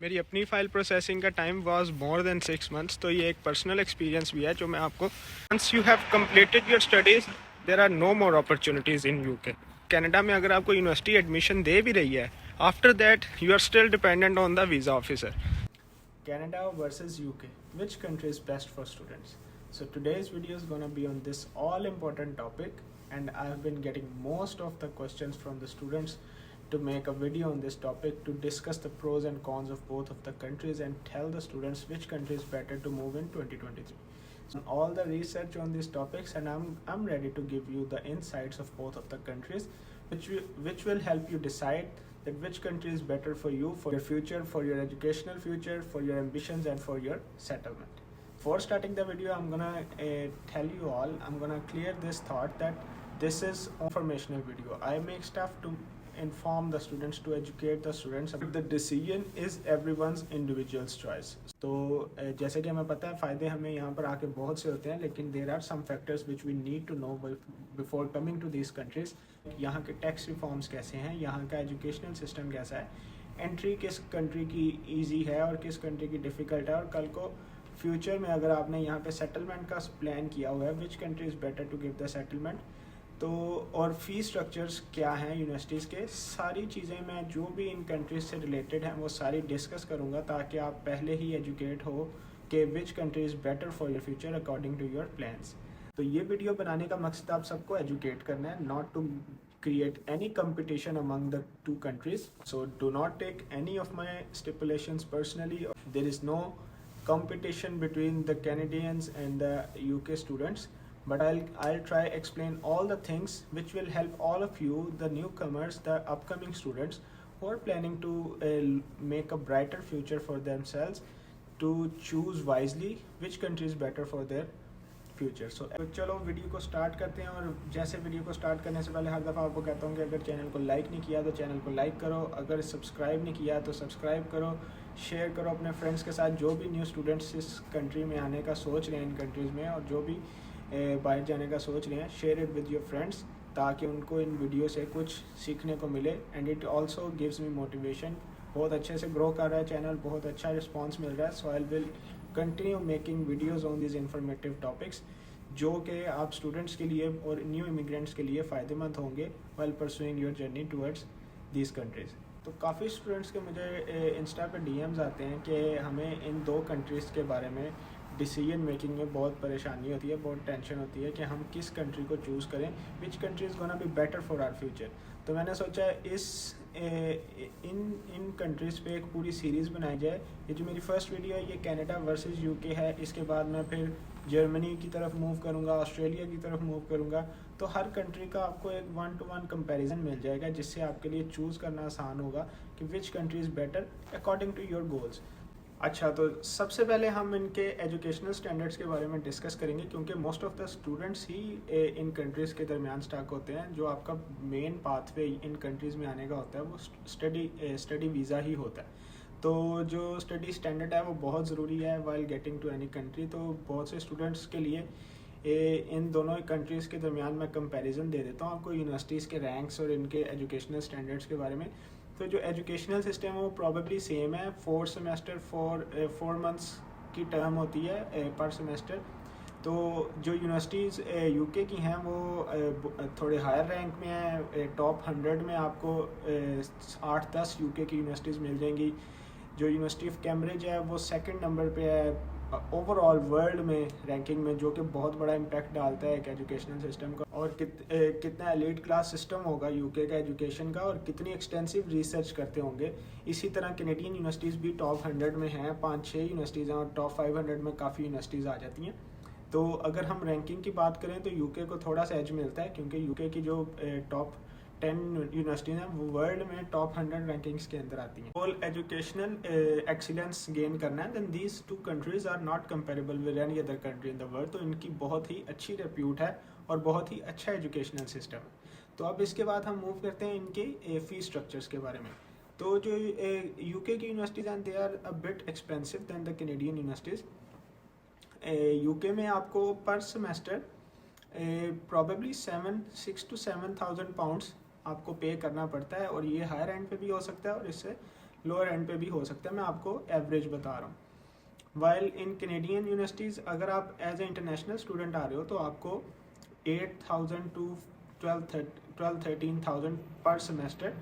मेरी अपनी file processing का time was more than 6 months. तो ये एक पर्सनल एक्सपीरियंस भी है जो मैं आपको, once you have completed your studies there are no more opportunities in UK. Canada में अगर आपको यूनिवर्सिटी एडमिशन दे भी रही है, after that you are still dependent on the visa officer. Canada versus UK, which country is best for students? So today's video is gonna be on this all important topic, and I've been getting most of the questions from the students to make a video on this topic to discuss the pros and cons of both of the countries and tell the students which country is better to move in 2023. So all the research on these topics, and I'm ready to give you the insights of both of the countries, which will help you decide that which country is better for you, for your future, for your educational future, for your ambitions, and for your settlement. Before starting the video, I'm gonna tell you all, I'm gonna clear this thought that this is informational video. I make stuff to inform the students, to educate the students. The decision is everyone's individual's choice. तो जैसे कि हमें पता है फ़ायदे हमें यहाँ पर आके बहुत से होते हैं, लेकिन there are some factors which we need to know before coming to these countries. यहाँ के टैक्स रिफॉर्म्स कैसे हैं, यहाँ का एजुकेशनल सिस्टम कैसा है, एंट्री किस कंट्री की ईजी है और किस कंट्री की डिफ़िकल्ट है, और कल को फ्यूचर में अगर आपने यहाँ पे सेटलमेंट का प्लान किया हुआ है, which country is better to give the settlement, तो और फीस स्ट्रक्चर्स क्या हैं यूनिवर्सिटीज़ के, सारी चीज़ें मैं जो भी इन कंट्रीज से रिलेटेड हैं वो सारी डिस्कस करूँगा, ताकि आप पहले ही एजुकेट हो कि which country is better for your future according to your plans. तो ये वीडियो बनाने का मकसद आप सबको एजुकेट करना है, not to create any competition among the two countries. So do not take any of my stipulations personally. There is no competition between the Canadians and the UK students, but I'll try explain all the things which will help all of you, the newcomers, the upcoming students who are planning to make a brighter future for themselves, to choose wisely which country is better for their future. So चलो video को start करते हैं। और जैसे video को start करने से पहले हर दफ़ा आपको कहता हूँ कि अगर चैनल को लाइक नहीं किया तो चैनल को लाइक करो, अगर सब्सक्राइब नहीं किया तो सब्सक्राइब करो, शेयर करो अपने फ्रेंड्स के साथ जो भी न्यू स्टूडेंट्स इस कंट्री में आने का सोच रहे हैं, इन कंट्रीज़ में, और जो भी बाहर जाने का सोच रहे हैं, share it with your friends, ताकि उनको इन वीडियो से कुछ सीखने को मिले। And it also gives me motivation. बहुत अच्छे से ग्रो कर रहा है चैनल, बहुत अच्छा रिस्पॉन्स मिल रहा है। So I will continue making videos on this informative topics, जो कि आप स्टूडेंट्स के लिए और न्यू इमिग्रेंट्स के लिए फ़ायदेमंद होंगे while pursuing your journey towards these countries. तो काफ़ी स्टूडेंट्स के मुझे इंस्टा पे डीएम्स आते हैं कि हमें इन दो कंट्रीज़ के बारे में डिसीजन मेकिंग में बहुत परेशानी होती है, बहुत टेंशन होती है कि हम किस कंट्री को चूज़ करें, which country is gonna be better for our future. तो मैंने सोचा इन कंट्रीज़ पे एक पूरी सीरीज़ बनाई जाए। ये जो मेरी फर्स्ट वीडियो है ये कनाडा वर्सेस यूके है, इसके बाद मैं फिर जर्मनी की तरफ मूव करूँगा, ऑस्ट्रेलिया की तरफ मूव करूँगा। तो हर कंट्री का आपको एक 1-to-1 कंपैरिजन मिल जाएगा, जिससे आपके लिए चूज़ करना आसान होगा कि which country is better according to your goals. अच्छा, तो सबसे पहले हम इनके एजुकेशनल स्टैंडर्ड्स के बारे में डिस्कस करेंगे, क्योंकि most of the students he in countries के दरमियान स्टक होते हैं। जो आपका मेन पाथवे इन कंट्रीज़ में आने का होता है वो स्टडी वीज़ा ही होता है। तो जो स्टडी स्टैंडर्ड है वो बहुत ज़रूरी है while getting to any country. तो बहुत से स्टूडेंट्स के लिए इन दोनों कंट्रीज़ के दरमियान मैं कंपैरिजन दे देता हूँ आपको, यूनिवर्सिटीज़ के रैंक्स और इनके एजुकेशनल स्टैंडर्ड्स के बारे में। तो जो एजुकेशनल सिस्टम है वो प्रॉबेबली सेम है। 4 मंथ्स की टर्म होती है पर सेमेस्टर। तो जो यूनिवर्सिटीज़ यूके की हैं वो थोड़े हायर रैंक में हैं। टॉप 100 में आपको 8-10 यूके की यूनिवर्सिटीज़ मिल जाएंगी। जो यूनिवर्सिटी ऑफ कैम्ब्रिज है वो सेकंड नंबर पे है ओवरऑल वर्ल्ड में रैंकिंग में, जो कि बहुत बड़ा इम्पैक्ट डालता है एक एजुकेशनल सिस्टम का। और कितना एलीट क्लास सिस्टम होगा यूके का एजुकेशन का, और कितनी एक्सटेंसिव रिसर्च करते होंगे। इसी तरह कैनेडियन यूनिवर्सिटीज़ भी टॉप 100 में हैं, 5-6 यूनिवर्सिटीज़ हैं, और टॉप 500 में काफ़ी यूनिवर्सिटीज़ आ जाती हैं। तो अगर हम रैंकिंग की बात करें तो यूके को थोड़ा सा एज मिलता है, क्योंकि यूके की जो टॉप 10 यूनिवर्सिटीज़ हैं वो वर्ल्ड में टॉप 100 रैंकिंग्स के अंदर आती हैं। ऑल एजुकेशनल एक्सीलेंस गेन करना है, then these two countries are not comparable with any other country in the world. तो इनकी बहुत ही अच्छी रेप्यूट है और बहुत ही अच्छा एजुकेशनल सिस्टम है। तो अब इसके बाद हम मूव करते हैं इनके फ़ीस स्ट्रक्चर्स के बारे में। तो जो यूके की यूनिवर्सिटीज़ हैं they are a bit expensive than the Canadian universities. UK में आपको पर सेमेस्टर प्रॉबेबली 6 to 7,000 पाउंड्स आपको पे करना पड़ता है, और ये हायर एंड पे भी हो सकता है और इससे लोअर एंड पे भी हो सकता है, मैं आपको एवरेज बता रहा हूँ। वाइल इन कैनेडियन यूनिवर्सिटीज़ अगर आप एज ए इंटरनेशनल स्टूडेंट आ रहे हो तो आपको 8,000 टू 12-13,000 पर सेमेस्टर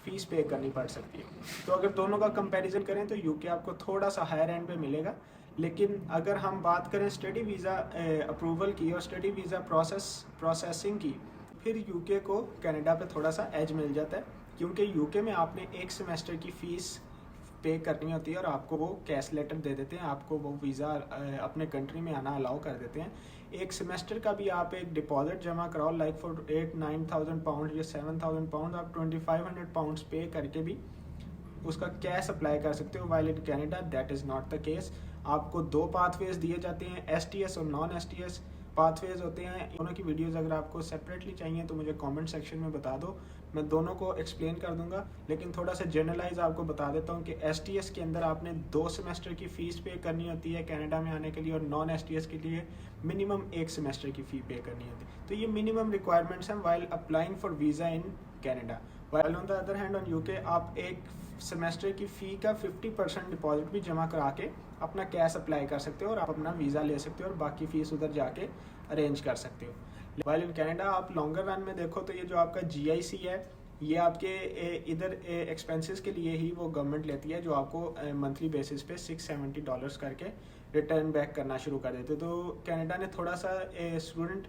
फीस पे करनी पड़ सकती है। तो अगर दोनों का कंपैरिजन करें तो यूके आपको थोड़ा सा हायर एंड पे मिलेगा। लेकिन अगर हम बात करें स्टडी वीज़ा अप्रूवल की और स्टडी वीज़ा प्रोसेसिंग की, फिर यूके को कनाडा पे थोड़ा सा एज मिल जाता है, क्योंकि यूके में आपने एक सेमेस्टर की फ़ीस पे करनी होती है और आपको वो कैश लेटर दे देते हैं, आपको वो वीज़ा अपने कंट्री में आना अलाउ कर देते हैं। एक सेमेस्टर का भी आप एक डिपॉजिट जमा कराओ, लाइक फॉर 8-9,000 पाउंड या 7,000 पाउंड, आप 2,500 पाउंड्स पे करके भी उसका कैश अप्लाई कर सकते हो। While in Canada that is not the case. आपको दो पाथवेज दिए जाते हैं, STS और नॉन STS पाथवेज होते हैं। दोनों की वीडियोस अगर आपको सेपरेटली चाहिए तो मुझे कमेंट सेक्शन में बता दो, मैं दोनों को एक्सप्लेन कर दूंगा। लेकिन थोड़ा सा जनरलाइज आपको बता देता हूँ कि STS के अंदर आपने 2 सेमेस्टर की फ़ीस पे करनी होती है कनाडा में आने के लिए, और नॉन STS के लिए मिनिमम 1 सेमेस्टर की फ़ी पे करनी होती है। तो ये मिनिमम रिक्वायरमेंट्स हैं while applying for visa in Canada. While on the other hand on UK आप एक सेमेस्टर की फ़ी का 50% डिपॉजिट भी जमा करा के अपना कैश अप्लाई कर सकते हो और आप अपना वीज़ा ले सकते हो और बाकी फ़ीस उधर जाके अरेंज कर सकते हो। वाइल इन कैनेडा आप लॉन्गर रन में देखो तो ये जो आपका GIC है, ये आपके इधर एक्सपेंसेस के लिए ही वो गवर्नमेंट लेती है, जो आपको मंथली बेसिस पे $670 करके रिटर्न बैक करना शुरू कर देते। तो कनाडा ने थोड़ा सा स्टूडेंट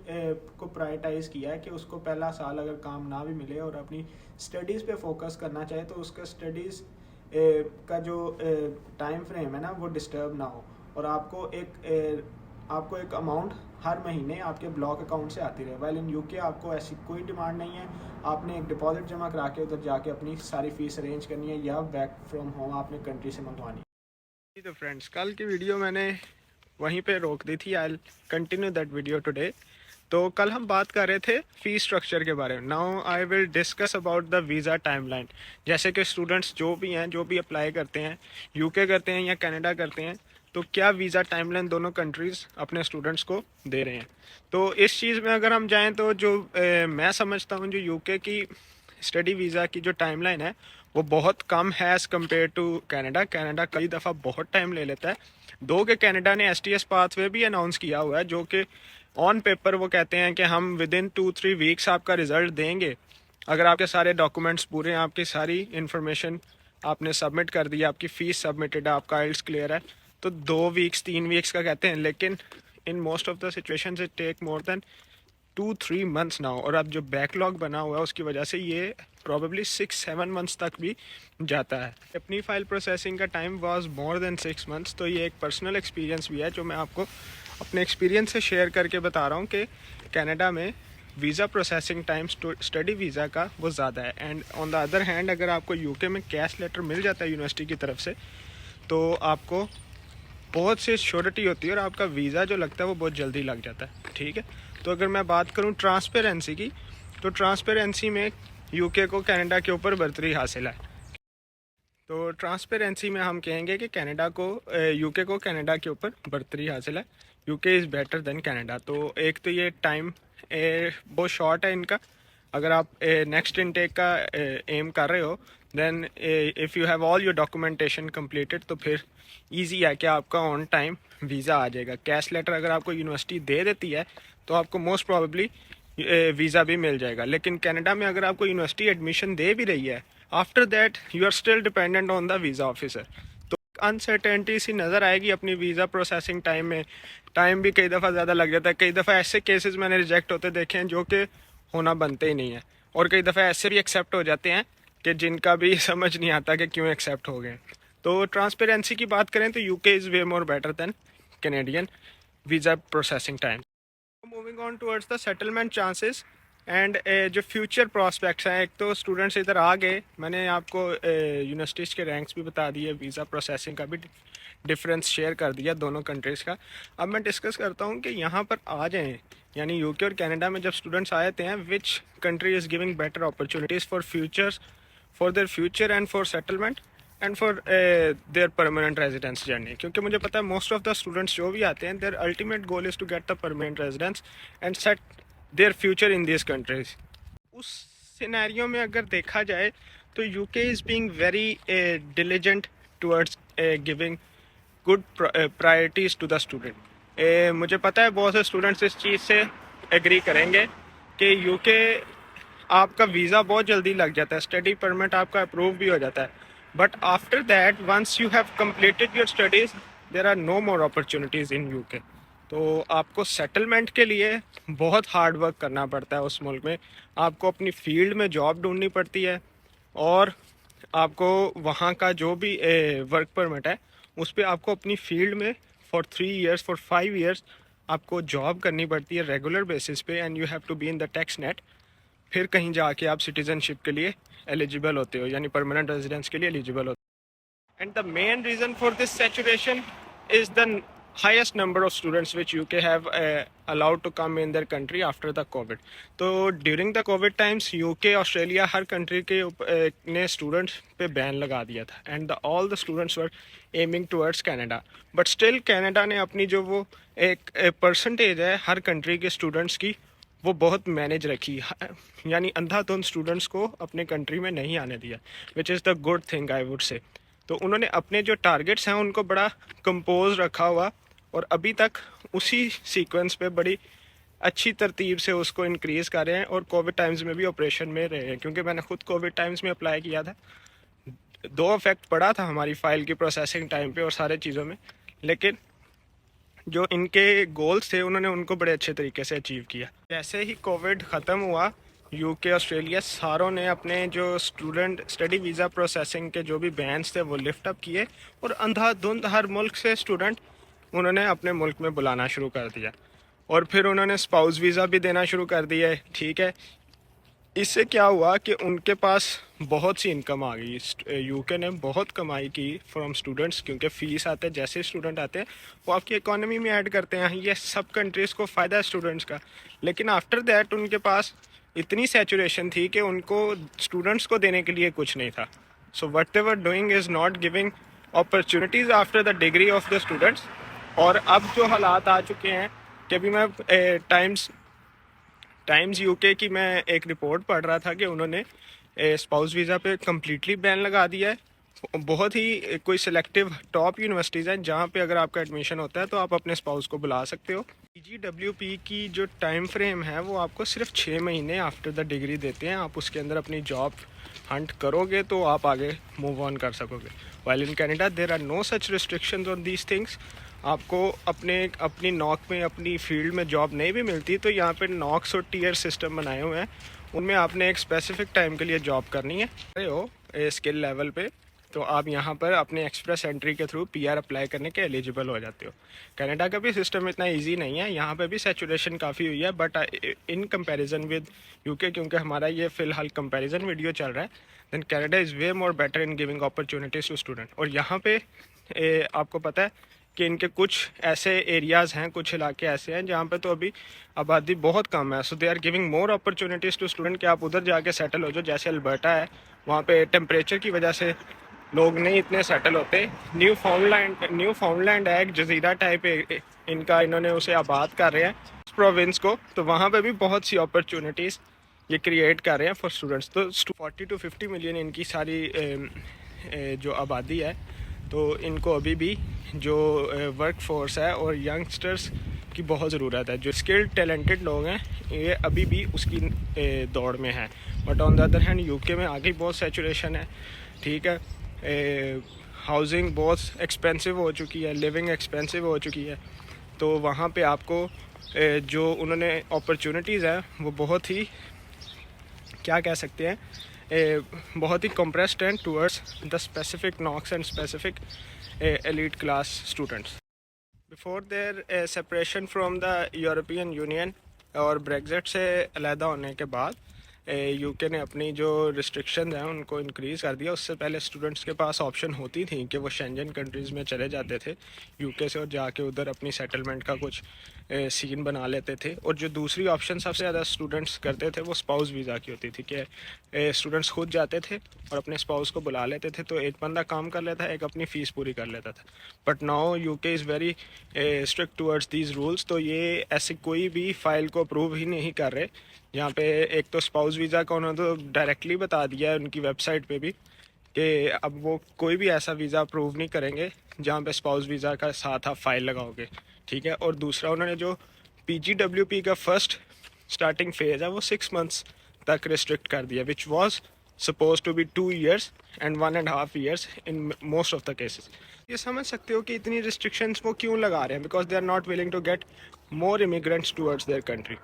को प्रायोरिटाइज़ किया है कि उसको पहला साल अगर काम ना भी मिले और अपनी स्टडीज़ पे फोकस करना चाहे तो उसका स्टडीज़ का जो टाइम फ्रेम है ना वो डिस्टर्ब ना हो, और आपको एक अमाउंट हर महीने आपके ब्लॉक अकाउंट से आती रहे। वाइल इन यूके आपको ऐसी कोई डिमांड नहीं है, आपने एक डिपॉजिट जमा करा के उधर जाके अपनी सारी फीस अरेंज करनी है या बैक फ्रॉम होम आपने कंट्री से मंगवानी है। तो फ्रेंड्स, कल की वीडियो मैंने वहीं पे रोक दी थी, I continue that video today. तो कल हम बात कर रहे थे फ़ी स्ट्रक्चर के बारे में। Now I will discuss about the visa timeline. जैसे कि स्टूडेंट्स जो भी अप्लाई करते हैं, यूके करते हैं या कनाडा करते हैं, तो क्या वीज़ा टाइमलाइन दोनों कंट्रीज़ अपने स्टूडेंट्स को दे रहे हैं। तो इस चीज़ में अगर हम जाएं तो जो मैं समझता हूं जो यूके की स्टडी वीज़ा की जो टाइमलाइन है वो बहुत कम है as compare to Canada. Canada कई दफ़ा बहुत टाइम ले लेता है। दो के कनाडा ने STS पाथवे भी अनाउंस किया हुआ है, जो कि ऑन पेपर वो कहते हैं कि हम विद इन 2-3 वीक्स आपका रिजल्ट देंगे अगर आपके सारे डॉक्यूमेंट्स पूरे हैं, आपकी सारी इन्फॉर्मेशन आपने सबमिट कर दी, आपकी फ़ीस सबमिटेड है, आपका आइल्स क्लियर है, तो 2 वीक्स 3 वीक्स का कहते हैं। लेकिन in most of the situations it take more than 2-3 months now, और अब जो बैकलॉग बना हुआ है उसकी वजह से ये प्रॉबेबली 6-7 मंथ्स तक भी जाता है। अपनी फ़ाइल प्रोसेसिंग का time was more than 6 months. तो ये एक पर्सनल एक्सपीरियंस भी है जो मैं आपको अपने एक्सपीरियंस से शेयर करके बता रहा हूँ कि कनाडा में visa processing time study visa का वो ज़्यादा है। And on the other hand अगर आपको यूके में कैश लेटर मिल जाता है यूनिवर्सिटी की तरफ से, तो आपको बहुत सी श्योरिटी होती है और आपका वीज़ा जो लगता है वो बहुत जल्दी लग जाता है। ठीक है, तो अगर मैं बात करूँ ट्रांसपेरेंसी की, तो ट्रांसपेरेंसी में यूके को कनाडा के ऊपर बर्तरी हासिल है। तो ट्रांसपेरेंसी में हम कहेंगे कि यूके को कनाडा के ऊपर बर्तरी हासिल है। UK is better than Canada. तो एक तो ये टाइम बहुत शॉर्ट है इनका। अगर आप नेक्स्ट इनटेक का एम कर रहे हो, then if you have all your documentation completed, तो फिर इजी है कि आपका ऑन टाइम वीज़ा आ जाएगा। कैश लेटर अगर आपको यूनिवर्सिटी दे देती है तो आपको मोस्ट प्रॉबेबली वीज़ा भी मिल जाएगा। लेकिन कनाडा में अगर आपको यूनिवर्सिटी एडमिशन दे भी रही है, after that you are still dependent on the visa officer. तो अनसर्टेनिटी सी नज़र आएगी अपनी वीज़ा प्रोसेसिंग टाइम में। टाइम भी कई दफ़ा ज़्यादा लग जाता है। कई दफ़ा ऐसे केसेस मैंने रिजेक्ट होते देखे हैं जो कि होना बनते ही नहीं है, और कई दफ़ा ऐसे भी एक्सेप्ट हो जाते हैं कि जिनका भी समझ नहीं आता कि क्यों एक्सेप्ट हो गए। तो ट्रांसपेरेंसी की बात करें तो UK is way more better than Canadian visa processing time. Moving on towards the settlement chances and जो फ्यूचर प्रॉस्पेक्ट्स हैं। एक तो स्टूडेंट्स इधर आ गए, मैंने आपको यूनिवर्सिटीज़ के रैंक्स भी बता दिए, वीज़ा प्रोसेसिंग का भी डिफरेंस शेयर कर दिया दोनों कंट्रीज़ का। अब मैं डिस्कस करता हूँ कि यहाँ पर आ जाएँ, यानी यूके और कनाडा में जब स्टूडेंट्स आते हैं, विच country is giving better opportunities for their future and for settlement and for their permanent residence journey. क्योंकि मुझे पता है मोस्ट ऑफ द स्टूडेंट्स जो भी आते हैं, their ultimate goal is to get the permanent residence and set their future in this countries. उस scenario में अगर देखा जाए तो UK is being very diligent towards giving good priorities to the student. मुझे पता है बहुत से स्टूडेंट्स इस चीज़ से एग्री करेंगे कि यूके आपका वीज़ा बहुत जल्दी लग जाता है, स्टडी परमिट आपका अप्रूव भी हो जाता है, but after that once you have completed your studies there are no more opportunities in UK. तो आपको सेटलमेंट के लिए बहुत हार्ड वर्क करना पड़ता है उस मुल्क में। आपको अपनी फील्ड में जॉब ढूंढनी पड़ती है और आपको वहाँ का जो भी वर्क परमिट है उस पर आपको अपनी फील्ड में फॉर 3 years फॉर 5 years आपको जॉब करनी पड़ती है रेगुलर बेसिस पे, and you have to be in the tax net. फिर कहीं जाके आप सिटीजनशिप के लिए एलिजिबल होते हो, यानी परमानेंट रेजिडेंस के लिए एलिजिबल होते हो। And the main reason for this saturation is the highest number of students which UK have allowed to come in their country after the COVID. तो during the COVID times UK, Australia, her country के ने students पे ban लगा दिया था, and all the students were aiming towards Canada. But still Canada ने अपनी जो वो एक परसेंटेज है हर कंट्री के स्टूडेंट्स की, वो बहुत मैनेज रखी, यानी अंधाधुंध स्टूडेंट्स को अपने कंट्री में नहीं आने दिया, which is the good thing I would say. तो उन्होंने अपने जो टारगेट्स हैं उनको बड़ा कंपोज रखा हुआ, और अभी तक उसी सीक्वेंस पे बड़ी अच्छी तरतीब से उसको इंक्रीज़ कर रहे हैं, और कोविड टाइम्स में भी ऑपरेशन में रहे हैं, क्योंकि मैंने खुद कोविड टाइम्स में अप्लाई किया था। 2 इफेक्ट पड़ा था हमारी फ़ाइल की प्रोसेसिंग टाइम पे और सारे चीज़ों में, लेकिन जो इनके गोल्स थे उन्होंने उनको बड़े अच्छे तरीके से अचीव किया। जैसे ही कोविड ख़त्म हुआ, यूके, ऑस्ट्रेलिया सारों ने अपने जो स्टूडेंट स्टडी वीज़ा प्रोसेसिंग के जो भी बैन्स थे वो लिफ्ट अप किए, और अंधाधुंध हर मुल्क से स्टूडेंट उन्होंने अपने मुल्क में बुलाना शुरू कर दिया, और फिर उन्होंने स्पाउस वीज़ा भी देना शुरू कर दिया है। ठीक है, इससे क्या हुआ कि उनके पास बहुत सी इनकम आ गई। यूके ने बहुत कमाई की फ्रॉम स्टूडेंट्स, क्योंकि फ़ीस आते हैं, जैसे स्टूडेंट आते हैं वो आपकी इकोनॉमी में ऐड करते हैं, ये सब कंट्रीज़ को फ़ायदा है स्टूडेंट्स का। लेकिन आफ्टर दैट उनके पास इतनी सैचुरेशन थी कि उनको स्टूडेंट्स को देने के लिए कुछ नहीं था। So what ever doing is not giving opportunities after the degree of the students. और अब जो हालात आ चुके हैं कि अभी मैं टाइम्स यूके की मैं एक रिपोर्ट पढ़ रहा था कि उन्होंने स्पाउस वीज़ा पे कम्प्लीटली बैन लगा दिया है। बहुत ही कोई सिलेक्टिव टॉप यूनिवर्सिटीज़ हैं जहाँ पे अगर आपका एडमिशन होता है तो आप अपने स्पाउस को बुला सकते हो। PGWP की जो टाइम फ्रेम है वो आपको सिर्फ 6 महीने आफ्टर द डिग्री देते हैं। आप उसके अंदर अपनी जॉब हंट करोगे तो आप आगे मूव ऑन कर सकोगे। While in Canada there are no such restrictions on these things. आपको अपनी नॉक में अपनी फील्ड में जॉब नहीं भी मिलती तो यहाँ पे नॉक्स और टीयर सिस्टम बनाए हुए हैं, उनमें आपने एक स्पेसिफिक टाइम के लिए जॉब करनी है हो स्किल लेवल पे, तो आप यहाँ पर अपने एक्सप्रेस एंट्री के थ्रू PR अप्लाई करने के एलिजिबल हो जाते हो। कनाडा का भी सिस्टम इतना इजी नहीं है, यहाँ पे भी सैचुरेशन काफ़ी हुई है, but in comparison with UK, क्योंकि हमारा ये फ़िलहाल कंपैरिजन वीडियो चल रहा है, then Canada is way more better in giving opportunities to student. और यहाँ पे आपको पता है कि इनके कुछ ऐसे एरियाज़ हैं, कुछ इलाके ऐसे हैं जहाँ पे तो अभी आबादी बहुत कम है। So they are giving more opportunities to student कि आप उधर जाके सेटल हो जाओ। जैसे अल्बर्टा है, वहाँ पे टेम्परेचर की वजह से लोग नहीं इतने सेटल होते। न्यू फाउंडलैंड है एक जजीरा टाइप इनका, इन्होंने उसे आबाद कर रहे हैं उस प्रोविंस को, तो वहाँ पे भी बहुत सी अपॉर्चुनिटीज़ ये क्रिएट कर रहे हैं फॉर स्टूडेंट्स। तो 40 to 50 मिलियन इनकी सारी जो आबादी है, तो इनको अभी भी जो वर्क फोर्स है और यंगस्टर्स की बहुत ज़रूरत है। जो स्किल्ड टैलेंटेड लोग हैं ये अभी भी उसकी दौड़ में हैं। But on the other hand UK में आगे बहुत सैचुरेशन है। ठीक है, हाउसिंग बहुत एक्सपेंसिव हो चुकी है, लिविंग एक्सपेंसिव हो चुकी है, तो वहाँ पे आपको जो उन्होंने अपॉर्चुनिटीज़ हैं वो बहुत ही क्या कह सकते हैं, बहुत ही compressed हैं towards the specific knocks and specific elite class students. Before their separation from the European Union और ब्रेग्जिट से अलहदा होने के बाद यूके ने अपनी जो रिस्ट्रिक्शन हैं उनको इंक्रीज़ कर दिया। उससे पहले स्टूडेंट्स के पास ऑप्शन होती थी कि वो शेंजन कंट्रीज़ में चले जाते थे यूके से और जाके उधर अपनी सेटलमेंट का कुछ सीन बना लेते थे। और जो दूसरी ऑप्शन सबसे ज़्यादा स्टूडेंट्स करते थे वो स्पाउस वीज़ा की होती थी कि स्टूडेंट्स खुद जाते थे और अपने स्पाउस को बुला लेते थे, तो एक बंदा काम कर लेता है, एक अपनी फ़ीस पूरी कर लेता था। But now UK is very strict towards these rules, तो ये ऐसे कोई भी फ़ाइल को अप्रूव ही नहीं कर रहे यहाँ पे एक तो स्पाउस वीज़ा का उन्होंने तो डायरेक्टली बता दिया है उनकी वेबसाइट पे भी कि अब वो कोई भी ऐसा वीज़ा अप्रूव नहीं करेंगे जहाँ पे स्पाउस वीज़ा का साथ आप फाइल लगाओगे, ठीक है। और दूसरा उन्होंने जो PGWP का फर्स्ट स्टार्टिंग फेज़ है वो 6 मंथ्स तक रिस्ट्रिक्ट कर दिया, which was suppose to be 2 years and 1.5 years in most of the cases. ये समझ सकते हो कि इतनी रिस्ट्रिक्शंस वो क्यों लगा रहे हैं, because they are not willing to get more immigrants towards their country.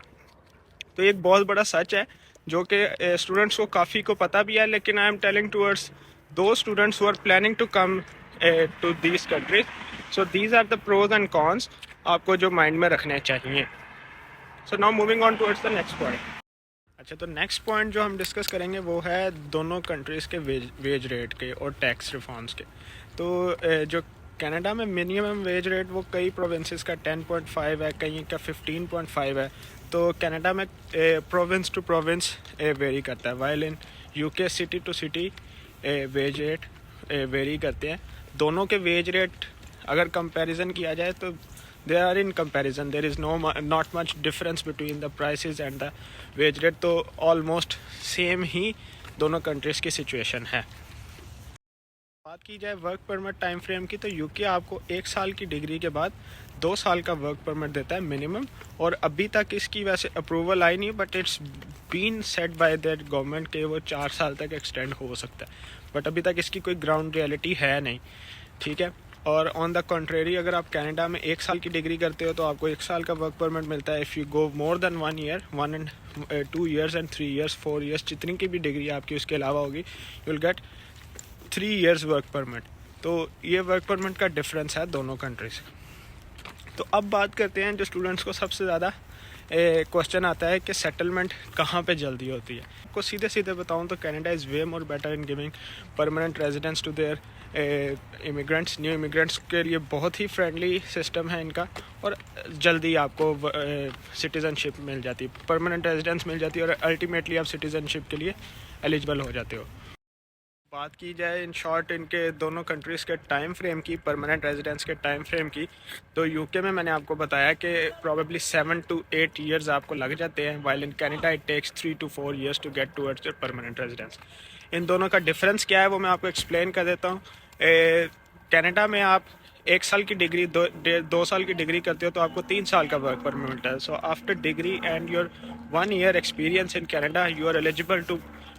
तो एक बहुत बड़ा सच है जो कि स्टूडेंट्स को काफ़ी को पता भी है, लेकिन I am telling towards those students who are planning to come to these countries, so these are the pros and cons आपको जो माइंड में रखने चाहिए। So now moving on towards the next point. अच्छा, तो नेक्स्ट पॉइंट जो हम discuss करेंगे वो है दोनों कंट्रीज़ के वेज रेट के और टैक्स रिफॉर्म्स के। तो जो कनाडा में मिनिमम वेज रेट वो कई प्रोविंसेस का 10.5 है, कहीं का 15.5 है। तो कनाडा में प्रोविंस टू प्रोविंस वेरी करता है, while in UK city to city wage rate vary करते हैं। दोनों के वेज रेट अगर कंपैरिजन किया जाए तो they are in comparison, there is not much difference between the prices and the wage rate. तो ऑलमोस्ट सेम ही दोनों कंट्रीज़ की सिचुएशन है। बात की जाए वर्क परमिट टाइम फ्रेम की, तो यूके आपको 1 साल की डिग्री के बाद 2 साल का वर्क परमिट देता है मिनिमम, और अभी तक इसकी वैसे अप्रूवल आई नहीं, but it's been set by that government के वो 4 साल तक एक्सटेंड हो सकता है, बट अभी तक इसकी कोई ग्राउंड रियलिटी है नहीं, ठीक है। और ऑन द कॉन्ट्रेरी अगर आप कनाडा में 1 साल की डिग्री करते हो तो आपको 1 साल का वर्क परमिट मिलता है। If you go more than 1 year, 1 and 2 years and 3 years 4 years, जितनी की भी डिग्री आपकी उसके अलावा होगी, you will get 3 years work permit. तो ये वर्क परमिट का डिफरेंस है दोनों कंट्रीज। तो अब बात करते हैं जो स्टूडेंट्स को सबसे ज़्यादा क्वेश्चन आता है कि सेटलमेंट कहाँ पे जल्दी होती है। आपको सीधे सीधे बताऊँ तो Canada is way more better in giving permanent residence to their immigrants. New immigrants के लिए बहुत ही फ्रेंडली सिस्टम है इनका, और जल्दी आपको सिटीज़नशिप मिल जाती है, परमानेंट रेजिडेंस मिल जाती है, और अल्टीमेटली आप सिटीज़नशिप के लिए एलिजिबल हो जाते हो। बात की जाए इन शॉर्ट इनके दोनों कंट्रीज़ के टाइम फ्रेम की, परमानेंट रेजिडेंस के टाइम फ्रेम की, तो यूके में मैंने आपको बताया कि प्रॉबेबली 7 to 8 years आपको लग जाते हैं, while in Canada it takes 3 to 4 years to get towards your permanent residence. इन दोनों का डिफरेंस क्या है वो मैं आपको एक्सप्लेन कर देता हूँ। कनाडा में आप 1 साल की डिग्री 2 साल की डिग्री करते हो तो आपको 3 साल का वर्क परमिट मिलता है। So after degree and your 1 year experience in Canada you are eligible to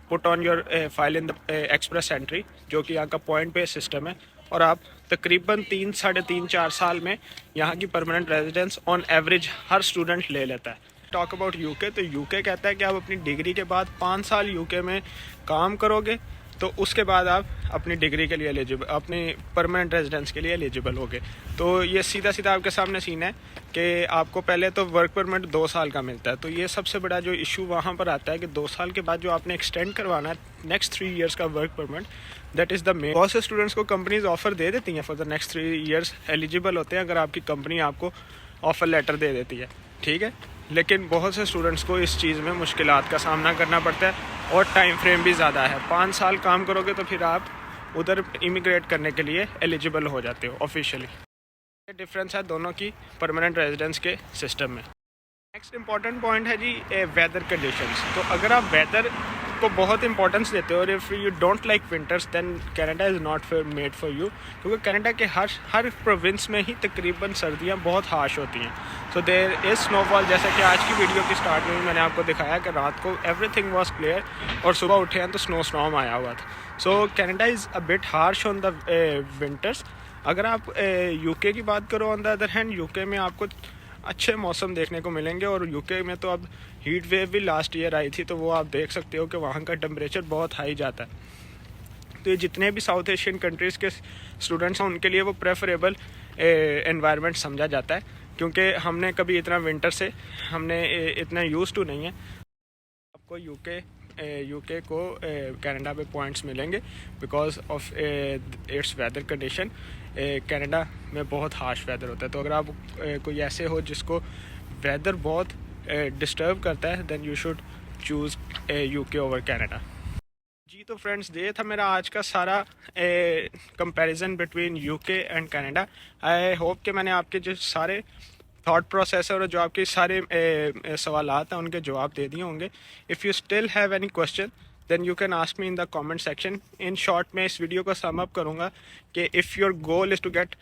put on your file in the express entry, जो कि यहाँ का पॉइंट बेस्ड सिस्टम है, और आप तकरीबन 3-3.5-4 साल में यहाँ की permanent residence on average her student ले लेता है। टॉक अबाउट यूके, तो यूके कहता है कि आप अपनी डिग्री के बाद 5 साल यूके में काम करोगे तो उसके बाद आप अपनी डिग्री के लिए एलिजिबल, अपनी परमानेंट रेजिडेंस के लिए एलिजिबल होगे। तो ये सीधा सीधा आपके सामने सीन है कि आपको पहले तो वर्क परमिट 2 साल का मिलता है। तो ये सबसे बड़ा जो इशू वहाँ पर आता है कि 2 साल के बाद जो आपने एक्सटेंड करवाना है नेक्स्ट 3 years का work permit, that is the main. बहुत से स्टूडेंट्स को कंपनीज ऑफर दे देती हैं for the next 3 years, eligible होते हैं अगर आपकी कंपनी आपको ऑफर लेटर दे देती है, ठीक है। लेकिन बहुत से स्टूडेंट्स को इस चीज़ में मुश्किलात का सामना करना पड़ता है, और टाइम फ्रेम भी ज़्यादा है। 5 साल काम करोगे तो फिर आप उधर इमिग्रेट करने के लिए एलिजिबल हो जाते हो ऑफिशियली। ये डिफरेंस है दोनों की परमानेंट रेजिडेंस के सिस्टम में। नेक्स्ट इंपॉर्टेंट पॉइंट है जी वेदर कंडीशंस। तो अगर आप वेदर को बहुत इंपॉर्टेंस देते हो और if you don't like winters then Canada is not made for you, क्योंकि कनाडा के हर प्रोविंस में ही तकरीबन सर्दियाँ बहुत हाश होती हैं। सो देयर इज़ स्नोफॉल, जैसे कि आज की वीडियो की स्टार्ट में मैंने आपको दिखाया कि रात को एवरीथिंग वॉज क्लियर और सुबह उठे हैं तो स्नो स्टॉर्म आया हुआ था। सो Canada is a bit harsh on the winters. अगर आप यूके की बात करो on the other hand, UK में आपको अच्छे मौसम देखने को मिलेंगे, और यूके में तो अब हीट वेव भी लास्ट ईयर आई थी, तो वो आप देख सकते हो कि वहाँ का टेम्परेचर बहुत हाई जाता है। तो ये जितने भी साउथ एशियन कंट्रीज़ के स्टूडेंट्स हैं उनके लिए वो प्रेफरेबल एनवायरनमेंट समझा जाता है, क्योंकि हमने कभी इतना विंटर से हमने इतना यूज़ टू नहीं है। आपको यूके को कनाडा पे पॉइंट्स मिलेंगे because of its weather condition. Canada में बहुत हार्श वेदर होता है, तो अगर आप कोई ऐसे हो जिसको वेदर बहुत डिस्टर्ब करता है then you should choose UK over Canada. जी तो फ्रेंड्स, ये था मेरा आज का सारा comparison between UK and Canada. I hope कि मैंने आपके जो सारे थॉट प्रोसेस और जो आपके सारे सवालात हैं उनके जवाब दे दिए होंगे. If you still have any question then you can ask me in the comment section. In short मैं इस वीडियो को सम अप करूँगा कि if your goal is to get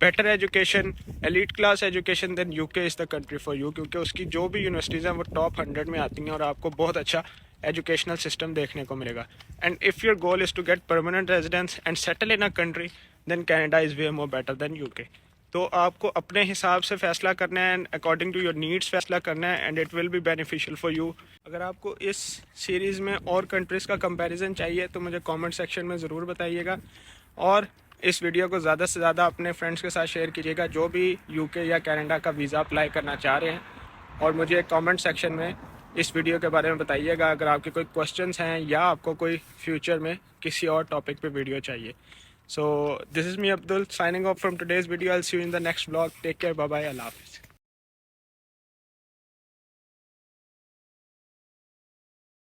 better education, elite class education, then UK is the country for you, क्योंकि उसकी जो भी universities हैं वो टॉप 100 में आती हैं और आपको बहुत अच्छा एजुकेशनल सिस्टम देखने को मिलेगा. And if your goal is to get permanent residence and settle in a country then Canada is way more better than UK. तो आपको अपने हिसाब से फ़ैसला करना है and according to your needs फ़ैसला करना है and it will be beneficial for you. अगर आपको इस सीरीज़ में और कंट्रीज़ का कंपैरिजन चाहिए तो मुझे कमेंट सेक्शन में ज़रूर बताइएगा. और इस वीडियो को ज़्यादा से ज़्यादा अपने फ्रेंड्स के साथ शेयर कीजिएगा जो भी यूके या कनाडा का वीज़ा अप्लाई करना चाह रहे हैं. और मुझे कमेंट सेक्शन में इस वीडियो के बारे में बताइएगा अगर आपके कोई क्वेश्चंस हैं या आपको कोई फ्यूचर में किसी और टॉपिक पे वीडियो चाहिए. So this is me Abdul signing off from today's video. I'll see you in the next vlog. Take care. Bye bye. Allah Hafiz.